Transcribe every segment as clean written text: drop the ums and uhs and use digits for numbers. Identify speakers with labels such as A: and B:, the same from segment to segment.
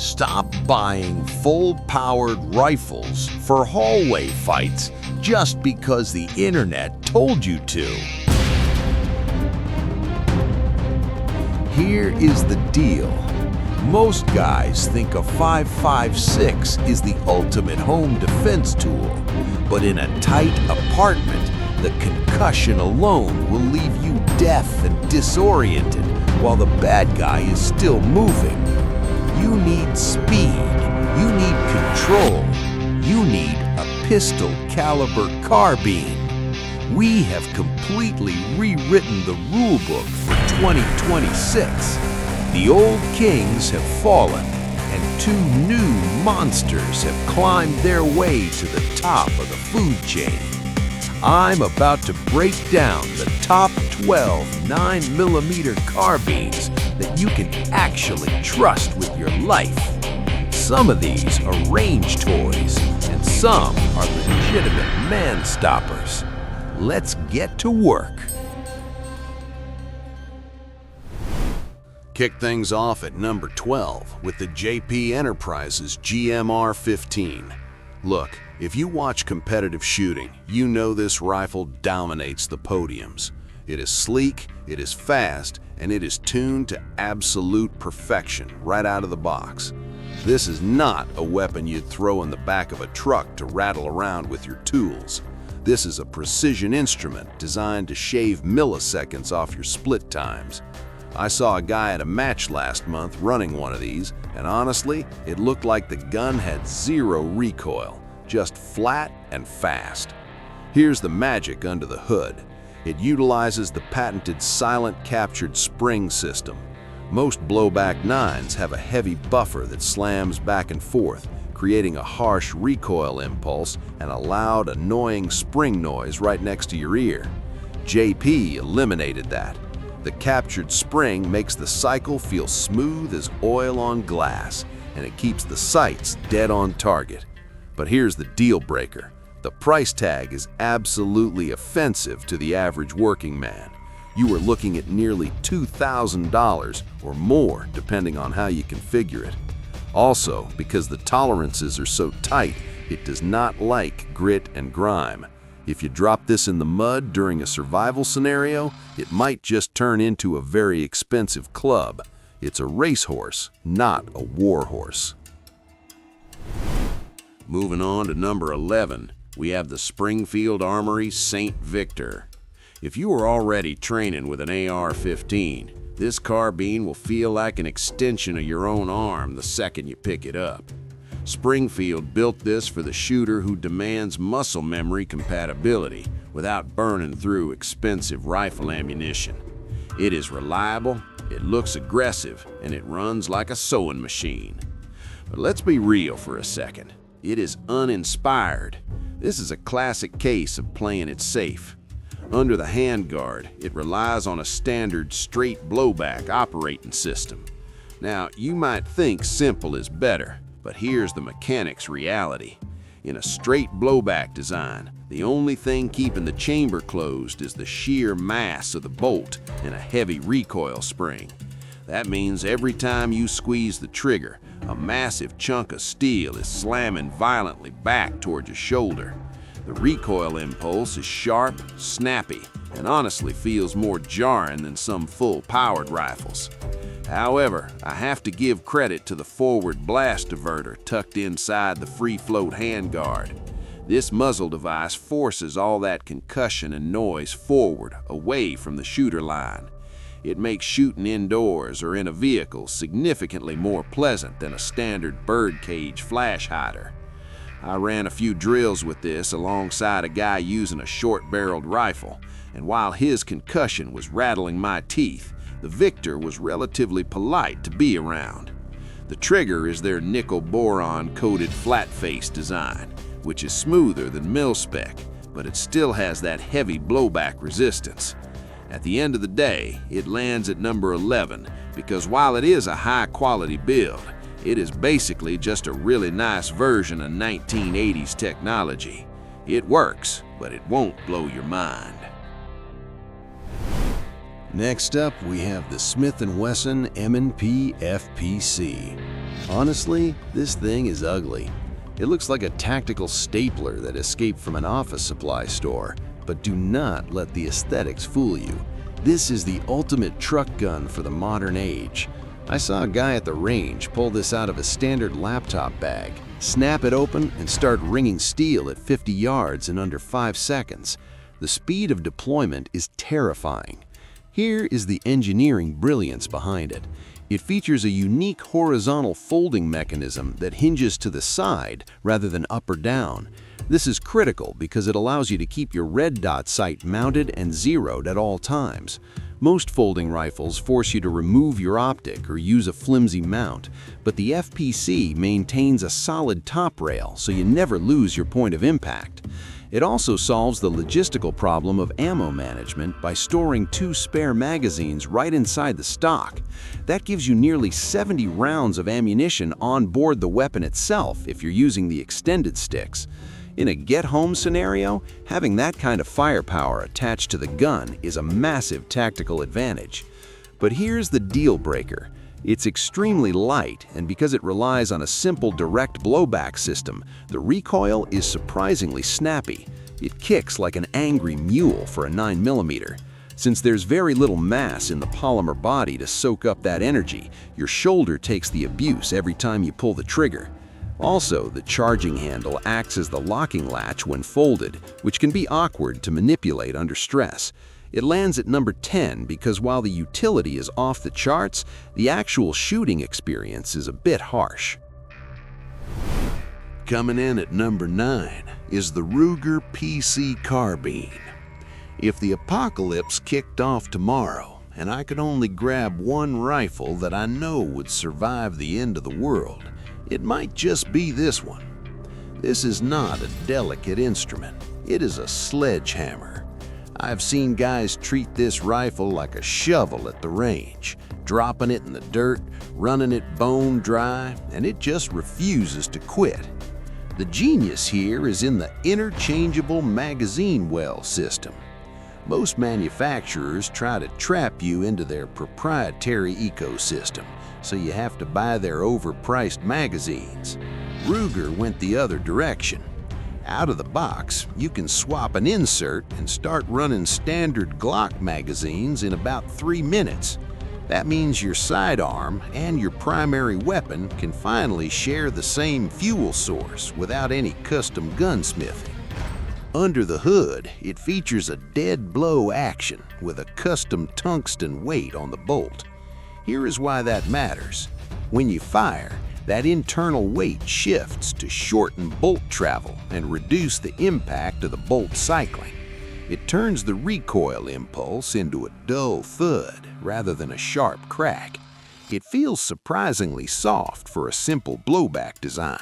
A: Stop buying full-powered rifles for hallway fights just because the internet told you to. Here is the deal. Most guys think a 5.56 is the ultimate home defense tool, but in a tight apartment, the concussion alone will leave you deaf and disoriented while the bad guy is still moving. You need speed, you need control, you need a Pistol Caliber Carbine. We have completely rewritten the rulebook for 2026. The old kings have fallen, and two new monsters have climbed their way to the top of the food chain. I'm about to break down the top 12 9mm carbines that you can actually trust with your life. Some of these are range toys, and some are legitimate man-stoppers. Let's get to work. Kick things off at number 12 with the JP Enterprises GMR-15. Look, if you watch competitive shooting, you know this rifle dominates the podiums. It is sleek, it is fast, and it is tuned to absolute perfection right out of the box. This is not a weapon you'd throw in the back of a truck to rattle around with your tools. This is a precision instrument designed to shave milliseconds off your split times. I saw a guy at a match last month running one of these, and honestly, it looked like the gun had zero recoil, just flat and fast. Here's the magic under the hood. It utilizes the patented silent captured spring system. Most blowback 9s have a heavy buffer that slams back and forth, creating a harsh recoil impulse and a loud, annoying spring noise right next to your ear. JP eliminated that. The captured spring makes the cycle feel smooth as oil on glass, and it keeps the sights dead on target. But here's the deal breaker. The price tag is absolutely offensive to the average working man. You are looking at nearly $2,000 or more, depending on how you configure it. Also, because the tolerances are so tight, it does not like grit and grime. If you drop this in the mud during a survival scenario, it might just turn into a very expensive club. It's a racehorse, not a warhorse. Moving on to number 11, we have the Springfield Armory St. Victor. If you are already training with an AR-15, this carbine will feel like an extension of your own arm the second you pick it up. Springfield built this for the shooter who demands muscle memory compatibility without burning through expensive rifle ammunition. It is reliable, it looks aggressive, and it runs like a sewing machine. But let's be real for a second. It is uninspired. This is a classic case of playing it safe. Under the handguard, it relies on a standard straight blowback operating system. Now, you might think simple is better, but here's the mechanics reality. In a straight blowback design, the only thing keeping the chamber closed is the sheer mass of the bolt and a heavy recoil spring. That means every time you squeeze the trigger, a massive chunk of steel is slamming violently back towards your shoulder. The recoil impulse is sharp, snappy, and honestly feels more jarring than some full-powered rifles. However, I have to give credit to the forward blast diverter tucked inside the free-float handguard. This muzzle device forces all that concussion and noise forward, away from the shooter line. It makes shooting indoors or in a vehicle significantly more pleasant than a standard birdcage flash hider. I ran a few drills with this alongside a guy using a short-barreled rifle, and while his concussion was rattling my teeth, the Victor was relatively polite to be around. The trigger is their nickel-boron coated flat-face design, which is smoother than mil-spec, but it still has that heavy blowback resistance. At the end of the day, it lands at number 11 because while it is a high-quality build, it is basically just a really nice version of 1980s technology. It works, but it won't blow your mind.
B: Next up, we have the Smith & Wesson M&P FPC. Honestly, this thing is ugly. It looks like a tactical stapler that escaped from an office supply store, but do not let the aesthetics fool you. This is the ultimate truck gun for the modern age. I saw a guy at the range pull this out of a standard laptop bag, snap it open, and start ringing steel at 50 yards in under 5 seconds. The speed of deployment is terrifying. Here is the engineering brilliance behind it. It features a unique horizontal folding mechanism that hinges to the side rather than up or down. This is critical because it allows you to keep your red dot sight mounted and zeroed at all times. Most folding rifles force you to remove your optic or use a flimsy mount, but the FPC maintains a solid top rail so you never lose your point of impact. It also solves the logistical problem of ammo management by storing 2 spare magazines right inside the stock. That gives you nearly 70 rounds of ammunition on board the weapon itself if you're using the extended sticks. In a get-home scenario, having that kind of firepower attached to the gun is a massive tactical advantage. But here's the deal breaker. It's extremely light, and because it relies on a simple direct blowback system, the recoil is surprisingly snappy. It kicks like an angry mule for a 9mm. Since there's very little mass in the polymer body to soak up that energy, your shoulder takes the abuse every time you pull the trigger. Also, the charging handle acts as the locking latch when folded, which can be awkward to manipulate under stress. It lands at number 10 because while the utility is off the charts, the actual shooting experience is a bit harsh.
A: Coming in at number 9 is the Ruger PC Carbine. If the apocalypse kicked off tomorrow and I could only grab one rifle that I know would survive the end of the world, it might just be this one. This is not a delicate instrument. It is a sledgehammer. I've seen guys treat this rifle like a shovel at the range, dropping it in the dirt, running it bone dry, and it just refuses to quit. The genius here is in the interchangeable magazine well system. Most manufacturers try to trap you into their proprietary ecosystem, so you have to buy their overpriced magazines. Ruger went the other direction. Out of the box, you can swap an insert and start running standard Glock magazines in about 3 minutes. That means your sidearm and your primary weapon can finally share the same fuel source without any custom gunsmithing. Under the hood, it features a dead blow action with a custom tungsten weight on the bolt. Here is why that matters. When you fire, that internal weight shifts to shorten bolt travel and reduce the impact of the bolt cycling. It turns the recoil impulse into a dull thud rather than a sharp crack. It feels surprisingly soft for a simple blowback design.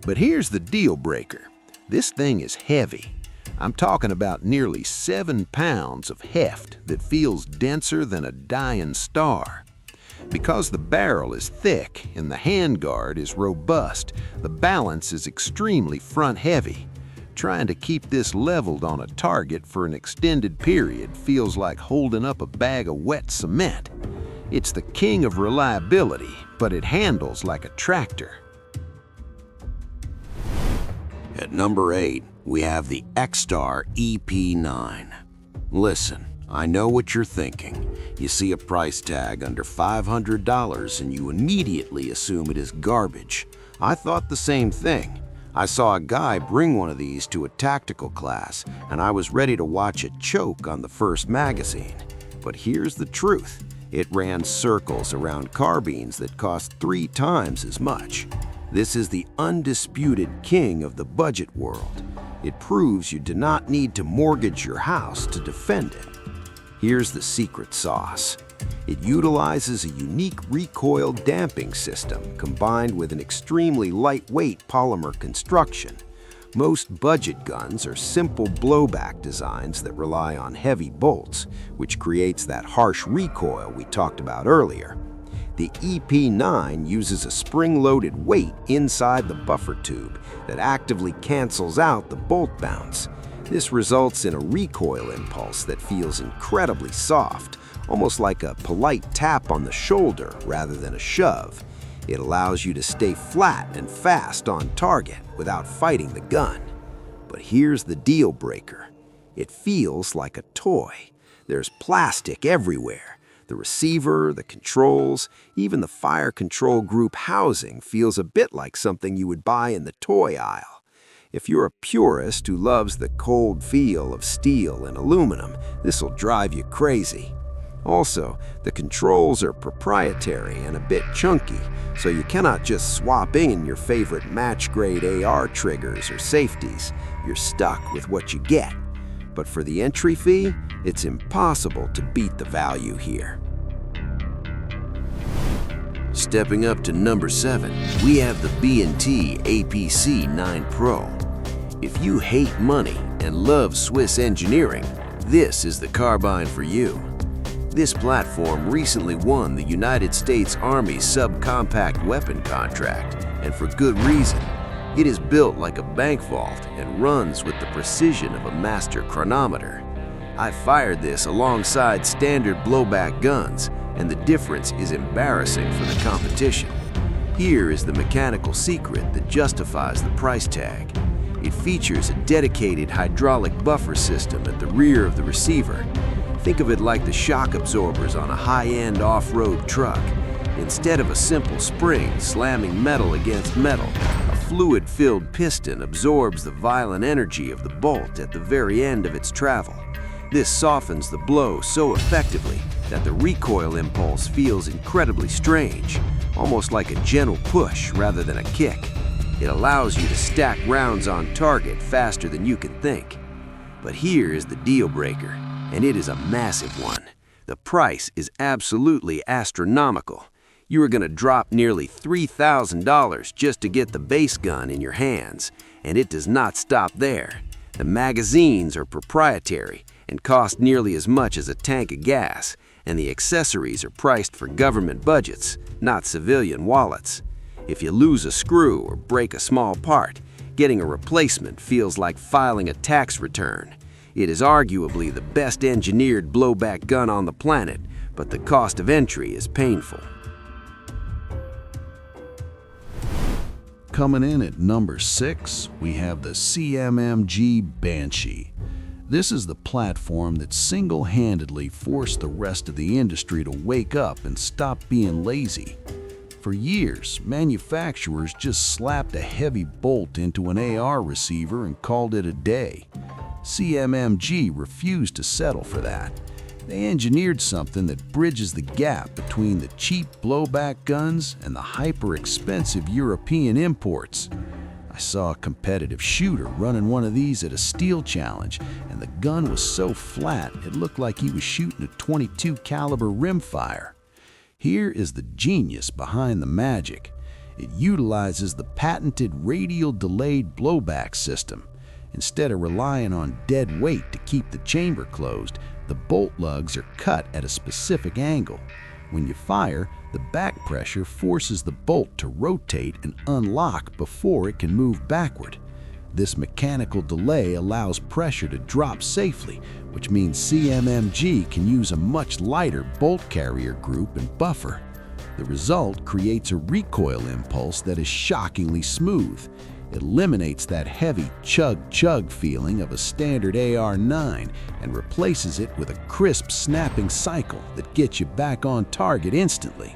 A: But here's the deal breaker. This thing is heavy. I'm talking about nearly 7 pounds of heft that feels denser than a dying star. Because the barrel is thick and the handguard is robust, the balance is extremely front-heavy. Trying to keep this leveled on a target for an extended period feels like holding up a bag of wet cement. It's the king of reliability, but it handles like a tractor.
C: At number 8, we have the Extar EP9. Listen, I know what you're thinking. You see a price tag under $500 and you immediately assume it is garbage. I thought the same thing. I saw a guy bring one of these to a tactical class, and I was ready to watch it choke on the first magazine. But here's the truth. It ran circles around carbines that cost 3 times as much. This is the undisputed king of the budget world. It proves you do not need to mortgage your house to defend it. Here's the secret sauce. It utilizes a unique recoil damping system combined with an extremely lightweight polymer construction. Most budget guns are simple blowback designs that rely on heavy bolts, which creates that harsh recoil we talked about earlier. The EP9 uses a spring-loaded weight inside the buffer tube that actively cancels out the bolt bounce. This results in a recoil impulse that feels incredibly soft, almost like a polite tap on the shoulder rather than a shove. It allows you to stay flat and fast on target without fighting the gun. But here's the deal breaker. It feels like a toy. There's plastic everywhere. The receiver, the controls, even the fire control group housing feels a bit like something you would buy in the toy aisle. If you're a purist who loves the cold feel of steel and aluminum, this'll drive you crazy. Also, the controls are proprietary and a bit chunky, so you cannot just swap in your favorite match-grade AR triggers or safeties. You're stuck with what you get. But for the entry fee, it's impossible to beat the value here.
A: Stepping up to number 7, we have the B&T APC 9 Pro. If you hate money and love Swiss engineering, this is the carbine for you. This platform recently won the United States Army's subcompact weapon contract, and for good reason. It is built like a bank vault and runs with the precision of a master chronometer. I fired this alongside standard blowback guns, and the difference is embarrassing for the competition. Here is the mechanical secret that justifies the price tag. It features a dedicated hydraulic buffer system at the rear of the receiver. Think of it like the shock absorbers on a high-end off-road truck. Instead of a simple spring slamming metal against metal, a fluid-filled piston absorbs the violent energy of the bolt at the very end of its travel. This softens the blow so effectively that the recoil impulse feels incredibly strange, almost like a gentle push rather than a kick. It allows you to stack rounds on target faster than you can think. But here is the deal breaker, and it is a massive one. The price is absolutely astronomical. You are going to drop nearly $3,000 just to get the base gun in your hands, and it does not stop there. The magazines are proprietary and cost nearly as much as a tank of gas, and the accessories are priced for government budgets, not civilian wallets. If you lose a screw or break a small part, getting a replacement feels like filing a tax return. It is arguably the best engineered blowback gun on the planet, but the cost of entry is painful.
B: Coming in at number 6, we have the CMMG Banshee. This is the platform that single-handedly forced the rest of the industry to wake up and stop being lazy. For years, manufacturers just slapped a heavy bolt into an AR receiver and called it a day. CMMG refused to settle for that. They engineered something that bridges the gap between the cheap blowback guns and the hyper-expensive European imports. I saw a competitive shooter running one of these at a steel challenge, and the gun was so flat it looked like he was shooting a .22 caliber rimfire. Here is the genius behind the magic. It utilizes the patented Radial delayed blowback system. Instead of relying on dead weight to keep the chamber closed, the bolt lugs are cut at a specific angle. When you fire, the back pressure forces the bolt to rotate and unlock before it can move backward. This mechanical delay allows pressure to drop safely, which means CMMG can use a much lighter bolt carrier group and buffer. The result creates a recoil impulse that is shockingly smooth. It eliminates that heavy chug-chug feeling of a standard AR-9 and replaces it with a crisp snapping cycle that gets you back on target instantly.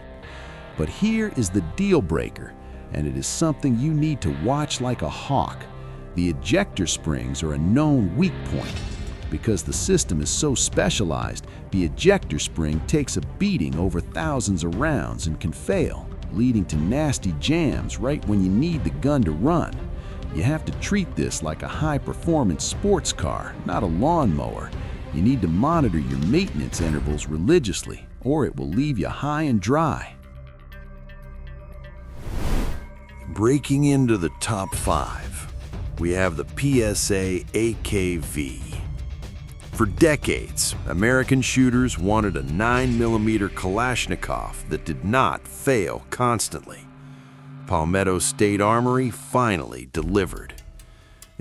B: But here is the deal breaker, and it is something you need to watch like a hawk. The ejector springs are a known weak point. Because the system is so specialized, the ejector spring takes a beating over thousands of rounds and can fail, leading to nasty jams right when you need the gun to run. You have to treat this like a high-performance sports car, not a lawnmower. You need to monitor your maintenance intervals religiously, or it will leave you high and dry.
A: Breaking into the top 5, we have the PSA AKV. For decades, American shooters wanted a 9mm Kalashnikov that did not fail constantly. Palmetto State Armory finally delivered.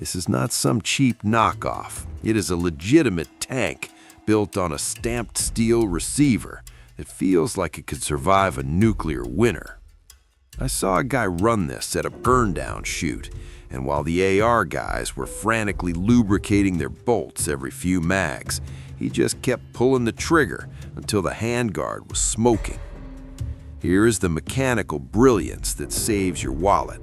B: This is not some cheap knockoff. It is a legitimate tank built on a stamped steel receiver that feels like it could survive a nuclear winter. I saw a guy run this at a burn-down shoot, and while the AR guys were frantically lubricating their bolts every few mags, he just kept pulling the trigger until the handguard was smoking. Here is the mechanical brilliance that saves your wallet.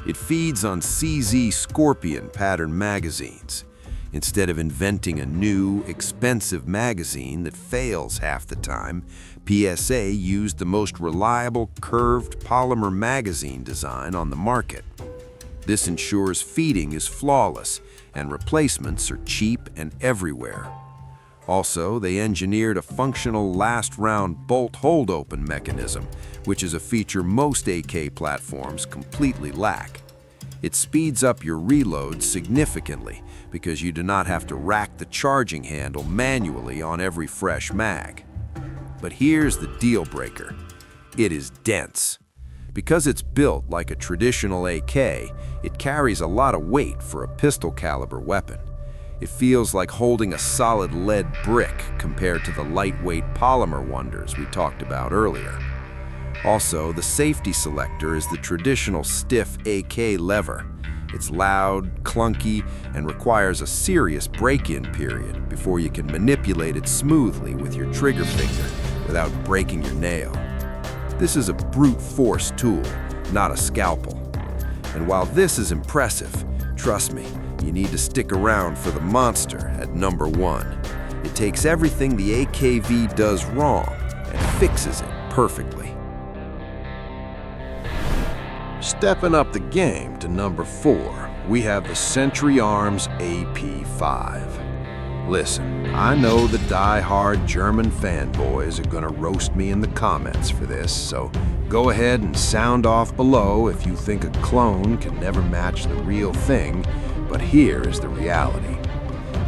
B: It feeds on CZ Scorpion pattern magazines. Instead of inventing a new, expensive magazine that fails half the time, PSA used the most reliable curved polymer magazine design on the market. This ensures feeding is flawless and replacements are cheap and everywhere. Also, they engineered a functional last round bolt hold open mechanism, which is a feature most AK platforms completely lack. It speeds up your reloads significantly because you do not have to rack the charging handle manually on every fresh mag. But here's the deal breaker. It is dense. Because it's built like a traditional AK, it carries a lot of weight for a pistol caliber weapon. It feels like holding a solid lead brick compared to the lightweight polymer wonders we talked about earlier. Also, the safety selector is the traditional stiff AK lever. It's loud, clunky, and requires a serious break-in period before you can manipulate it smoothly with your trigger finger without breaking your nail. This is a brute force tool, not a scalpel. And while this is impressive, trust me, you need to stick around for the monster at number 1. It takes everything the AKV does wrong and fixes it perfectly. Stepping up the game to number 4, we have the Century Arms AP5. Listen, I know the die-hard German fanboys are gonna roast me in the comments for this, so go ahead and sound off below if you think a clone can never match the real thing, but here is the reality.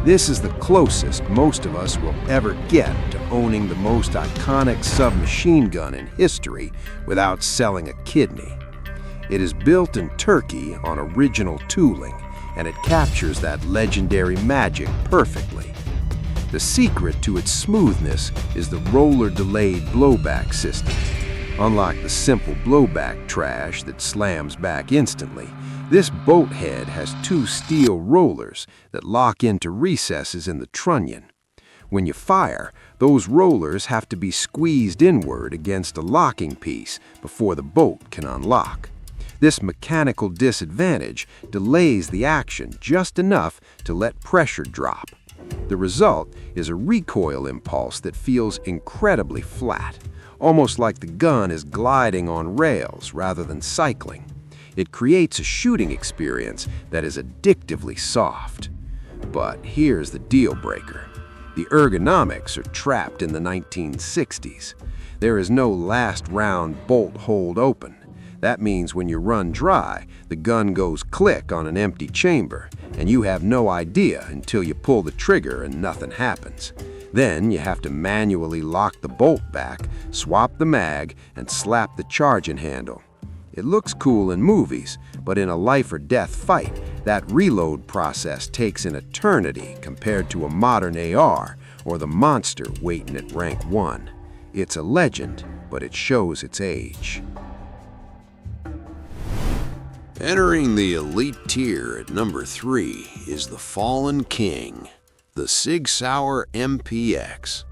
B: This is the closest most of us will ever get to owning the most iconic submachine gun in history without selling a kidney. It is built in Turkey on original tooling, and it captures that legendary magic perfectly. The secret to its smoothness is the roller-delayed blowback system. Unlike the simple blowback trash that slams back instantly, this boat head has 2 steel rollers that lock into recesses in the trunnion. When you fire, those rollers have to be squeezed inward against a locking piece before the bolt can unlock. This mechanical disadvantage delays the action just enough to let pressure drop. The result is a recoil impulse that feels incredibly flat, almost like the gun is gliding on rails rather than cycling. It creates a shooting experience that is addictively soft. But here's the deal breaker. The ergonomics are trapped in the 1960s. There is no last round bolt hold open. That means when you run dry, the gun goes click on an empty chamber, and you have no idea until you pull the trigger and nothing happens. Then you have to manually lock the bolt back, swap the mag, and slap the charging handle. It looks cool in movies, but in a life-or-death fight, that reload process takes an eternity compared to a modern AR or the monster waiting at rank 1. It's a legend, but it shows its age.
A: Entering the elite tier at number 3 is the Fallen King, the Sig Sauer MPX.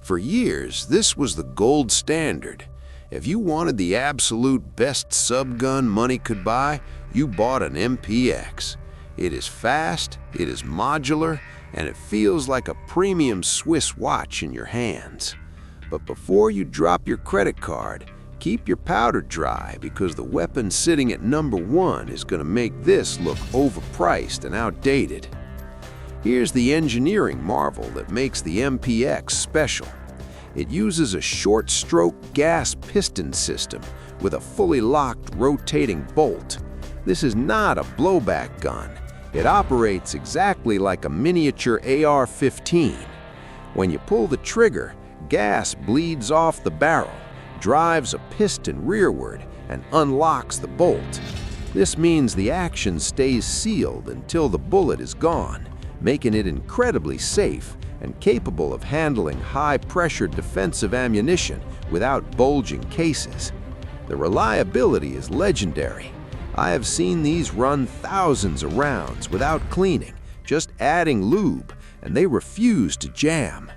A: For years, this was the gold standard. If you wanted the absolute best subgun money could buy, you bought an MPX. It is fast, it is modular, and it feels like a premium Swiss watch in your hands. But before you drop your credit card, keep your powder dry because the weapon sitting at number 1 is going to make this look overpriced and outdated. Here's the engineering marvel that makes the MPX special. It uses a short-stroke gas piston system with a fully locked rotating bolt. This is not a blowback gun. It operates exactly like a miniature AR-15. When you pull the trigger, gas bleeds off the barrel, drives a piston rearward, and unlocks the bolt.
B: This means the action stays sealed until the bullet is gone, making it incredibly safe and capable of handling high-pressure defensive ammunition without bulging cases. The reliability is legendary. I have seen these run thousands of rounds without cleaning, just adding lube, and they refuse to jam.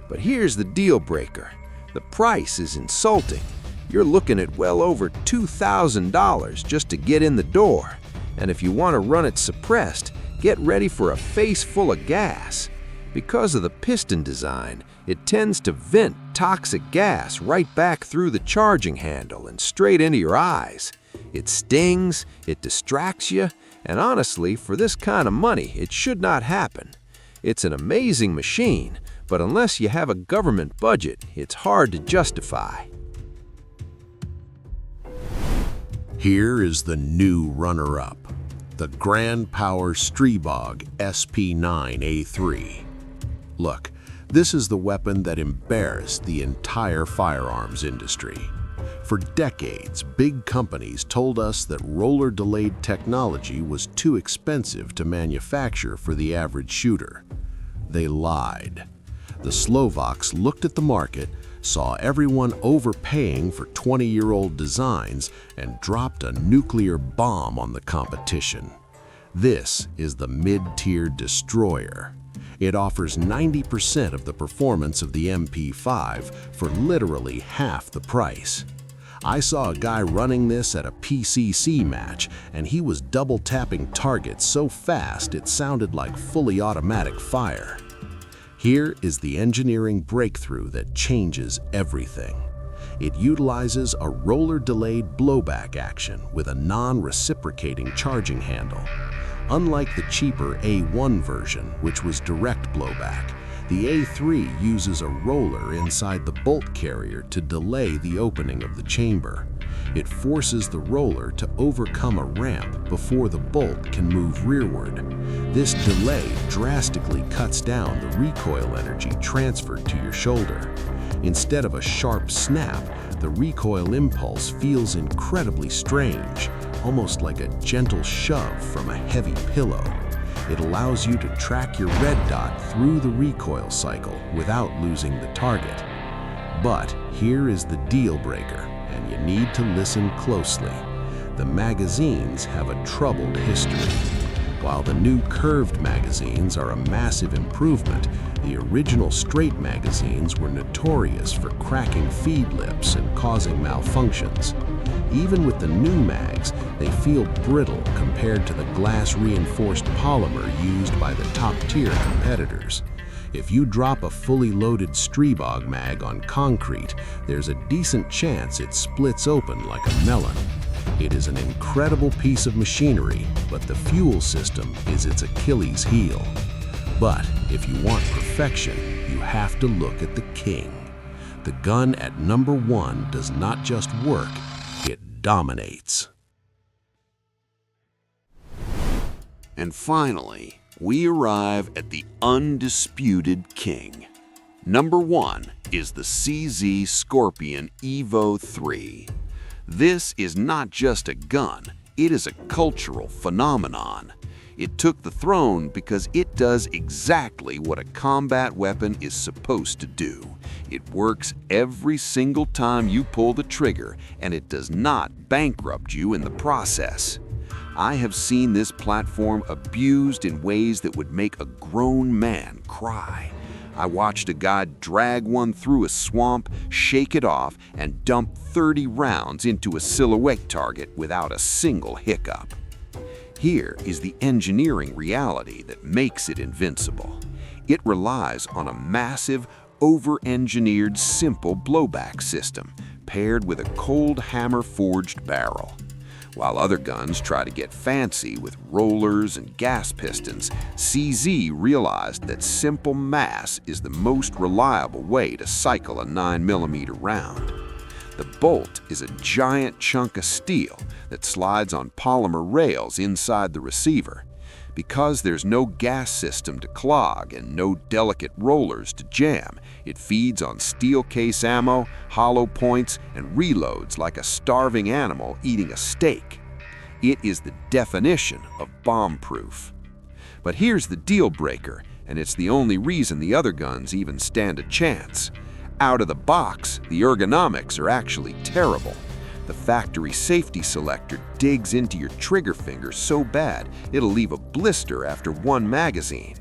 B: But here's the deal breaker. The price is insulting. You're looking at well over $2,000 just to get in the door. And if you want to run it suppressed, get ready for a face full of gas. Because of the piston design, it tends to vent toxic gas right back through the charging handle and straight into your eyes. It stings, it distracts you, and honestly, for this kind of money, it should not happen. It's an amazing machine, but unless you have a government budget, it's hard to justify.
A: Here is the new runner-up, the Grand Power Stribog SP9A3. Look, this is the weapon that embarrassed the entire firearms industry. For decades, big companies told us that roller-delayed technology was too expensive to manufacture for the average shooter. They lied. The Slovaks looked at the market, saw everyone overpaying for 20-year-old designs, and dropped a nuclear bomb on the competition. This is the mid-tier destroyer. It offers 90% of the performance of the MP5 for literally half the price. I saw a guy running this at a PCC match, and he was double-tapping targets so fast it sounded like fully automatic fire. Here is the engineering breakthrough that changes everything. It utilizes a roller-delayed blowback action with a non-reciprocating charging handle. Unlike the cheaper A1 version, which was direct blowback, the A3 uses a roller inside the bolt carrier to delay the opening of the chamber. It forces the roller to overcome a ramp before the bolt can move rearward. This delay drastically cuts down the recoil energy transferred to your shoulder. Instead of a sharp snap, the recoil impulse feels incredibly strange, almost like a gentle shove from a heavy pillow. It allows you to track your red dot through the recoil cycle without losing the target. But here is the deal breaker, and you need to listen closely. The magazines have a troubled history. While the new curved magazines are a massive improvement, the original straight magazines were notorious for cracking feed lips and causing malfunctions. Even with the new mags, they feel brittle compared to the glass-reinforced polymer used by the top-tier competitors. If you drop a fully loaded Stribog mag on concrete, there's a decent chance it splits open like a melon. It is an incredible piece of machinery, but the fuel system is its Achilles heel. But if you want perfection, you have to look at the king. The gun at number 1 does not just work, it dominates. And finally, we arrive at the undisputed king. Number 1 is the CZ Scorpion Evo 3. This is not just a gun, it is a cultural phenomenon. It took the throne because it does exactly what a combat weapon is supposed to do. It works every single time you pull the trigger, and it does not bankrupt you in the process. I have seen this platform abused in ways that would make a grown man cry. I watched a guy drag one through a swamp, shake it off, and dump 30 rounds into a silhouette target without a single hiccup. Here is the engineering reality that makes it invincible. It relies on a massive, over-engineered simple blowback system paired with a cold hammer-forged barrel. While other guns try to get fancy with rollers and gas pistons, CZ realized that simple mass is the most reliable way to cycle a 9mm round. The bolt is a giant chunk of steel that slides on polymer rails inside the receiver. Because there's no gas system to clog and no delicate rollers to jam, it feeds on steel case ammo, hollow points, and reloads like a starving animal eating a steak.
D: It is the definition of bomb-proof. But here's the deal breaker, and it's the only reason the other guns even stand a chance. Out of the box, the ergonomics are actually terrible. The factory safety selector digs into your trigger finger so bad it'll leave a blister after one magazine.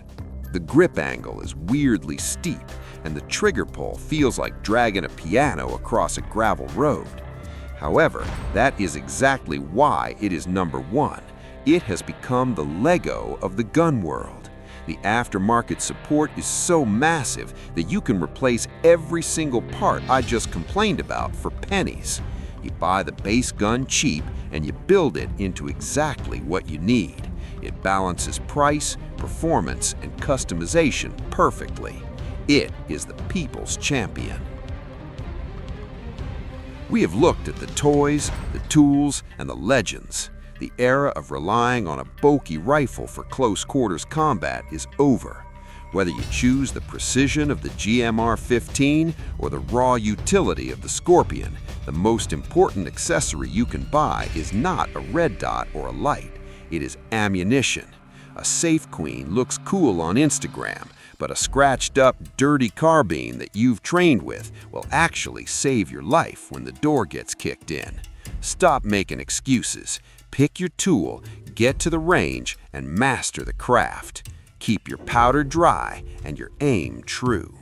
D: The grip angle is weirdly steep, and the trigger pull feels like dragging a piano across a gravel road. However, that is exactly why it is number one. It has become the Lego of the gun world. The aftermarket support is so massive that you can replace every single part I just complained about for pennies. You buy the base gun cheap and you build it into exactly what you need. It balances price, performance, and customization perfectly. It is the people's champion. We have looked at the toys, the tools, and the legends. The era of relying on a bulky rifle for close quarters combat is over. Whether you choose the precision of the GMR-15 or the raw utility of the Scorpion, the most important accessory you can buy is not a red dot or a light. It is ammunition. A Safe Queen looks cool on Instagram, but a scratched-up, dirty carbine that you've trained with will actually save your life when the door gets kicked in. Stop making excuses. Pick your tool, get to the range, and master the craft. Keep your powder dry and your aim true.